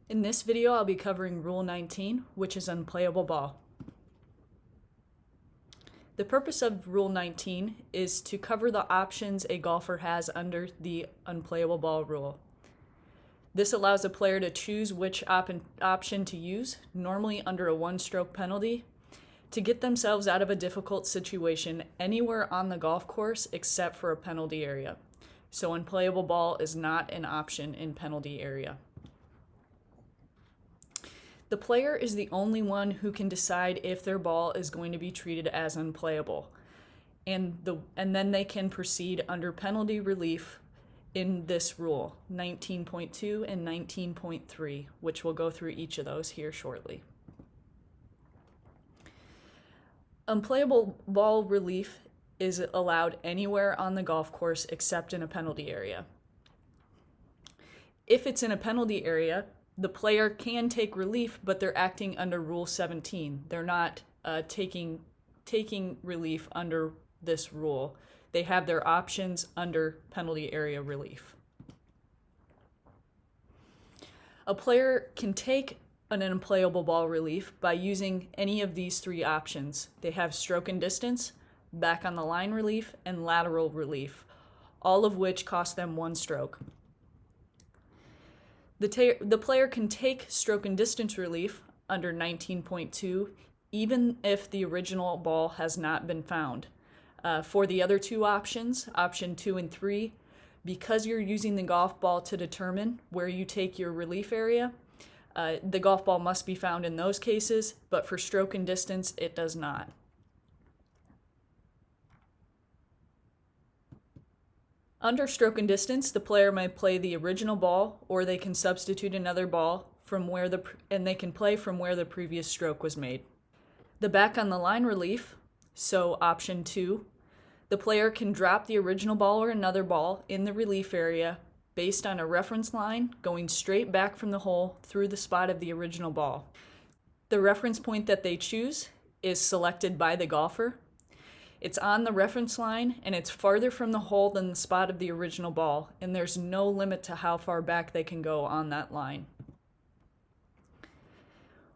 In this video, I'll be covering Rule 19, which is Unplayable Ball. The purpose of Rule 19 is to cover the options a golfer has under the Unplayable Ball rule. This allows a player to choose which option to use, normally under a one-stroke penalty, to get themselves out of a difficult situation anywhere on the golf course except for a penalty area. So Unplayable Ball is not an option in penalty area. The player is the only one who can decide if their ball is going to be treated as unplayable, and then they can proceed under penalty relief in this rule, 19.2 and 19.3, which we'll go through each of those here shortly. Unplayable ball relief is allowed anywhere on the golf course except in a penalty area. If it's in a penalty area, the player can take relief, but they're acting under Rule 17. They're not taking relief under this rule. They have their options under penalty area relief. A player can take an unplayable ball relief by using any of these three options. They have stroke and distance, back on the line relief, and lateral relief, all of which cost them one stroke. The player can take stroke and distance relief under 19.2 even if the original ball has not been found. For the other two options, option 2 and 3, because you're using the golf ball to determine where you take your relief area, the golf ball must be found in those cases, but for stroke and distance, it does not. Under stroke and distance, the player may play the original ball, or they can substitute another ball and they can play from where the previous stroke was made. The back on the line relief, so option 2, the player can drop the original ball or another ball in the relief area based on a reference line going straight back from the hole through the spot of the original ball. The reference point that they choose is selected by the golfer. It's on the reference line, and it's farther from the hole than the spot of the original ball, and there's no limit to how far back they can go on that line.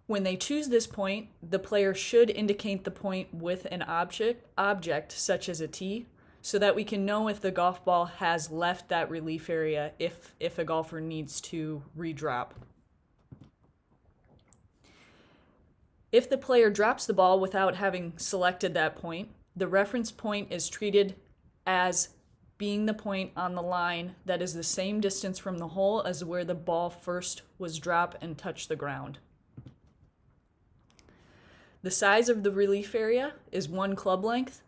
When they choose this point, the player should indicate the point with an object such as a tee, so that we can know if the golf ball has left that relief area if a golfer needs to redrop. If the player drops the ball without having selected that point, the reference point is treated as being the point on the line that is the same distance from the hole as where the ball first was dropped and touched the ground. The size of the relief area is 1 club length,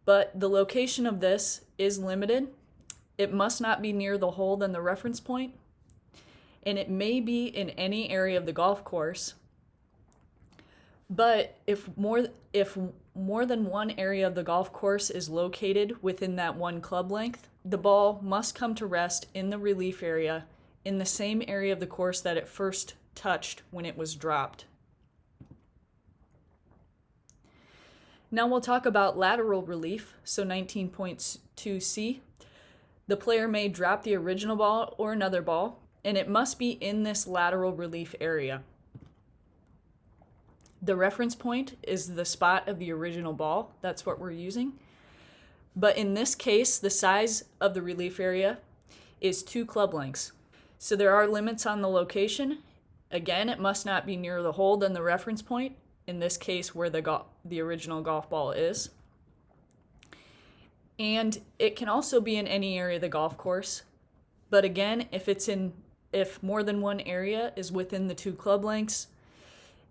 but the location of this is limited. It must not be nearer the hole than the reference point, and it may be in any area of the golf course. But if more than one area of the golf course is located within that 1 club length, the ball must come to rest in the relief area in the same area of the course that it first touched when it was dropped. Now we'll talk about lateral relief, so 19.2c. The player may drop the original ball or another ball, and it must be in this lateral relief area. The reference point is the spot of the original ball. That's what we're using. But in this case, the size of the relief area is 2 club lengths. So there are limits on the location. Again, it must not be nearer the hole than the reference point, in this case where the original golf ball is. And it can also be in any area of the golf course. But again, if more than one area is within the 2 club lengths,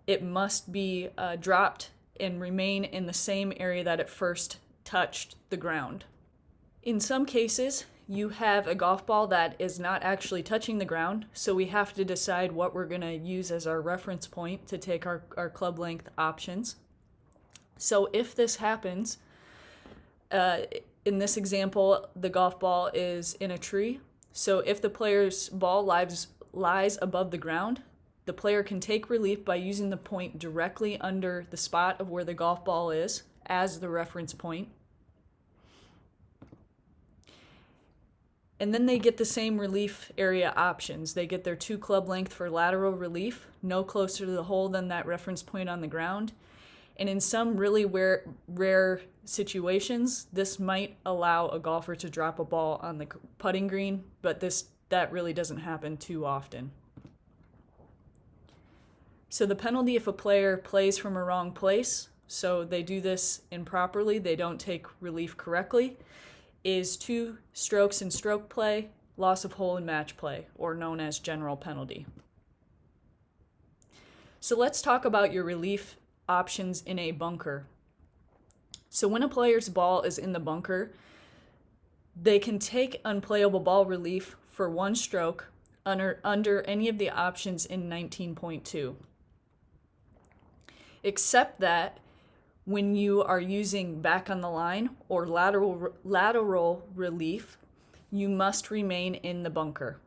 it must be dropped and remain in the same area that it first touched the ground. In some cases, you have a golf ball that is not actually touching the ground, so we have to decide what we're going to use as our reference point to take our club length options. So if this happens, in this example, the golf ball is in a tree. So if the player's ball lies above the ground, the player can take relief by using the point directly under the spot of where the golf ball is as the reference point. And then they get the same relief area options. They get their 2 club length for lateral relief, no closer to the hole than that reference point on the ground. And in some really rare situations, this might allow a golfer to drop a ball on the putting green, but that really doesn't happen too often. So the penalty if a player plays from a wrong place, so they do this improperly, they don't take relief correctly, is 2 strokes in stroke play, loss of hole in match play, or known as general penalty. So let's talk about your relief options in a bunker. So when a player's ball is in the bunker, they can take unplayable ball relief for 1 stroke under any of the options in 19.2. Except that when you are using back on the line or lateral relief, you must remain in the bunker.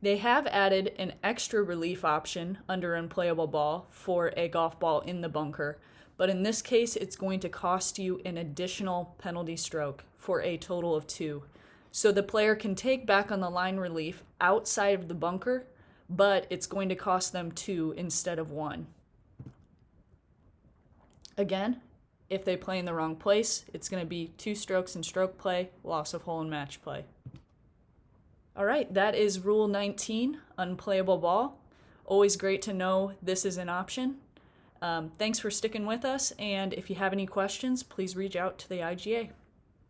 They have added an extra relief option under Unplayable Ball for a golf ball in the bunker, but in this case, it's going to cost you an additional penalty stroke for a total of 2. So the player can take back on the line relief outside of the bunker, but it's going to cost them 2 instead of 1. Again, if they play in the wrong place, it's going to be 2 strokes in stroke play, loss of hole in match play. All right, that is Rule 19, Unplayable Ball. Always great to know this is an option. Thanks for sticking with us, and if you have any questions, please reach out to the IGA.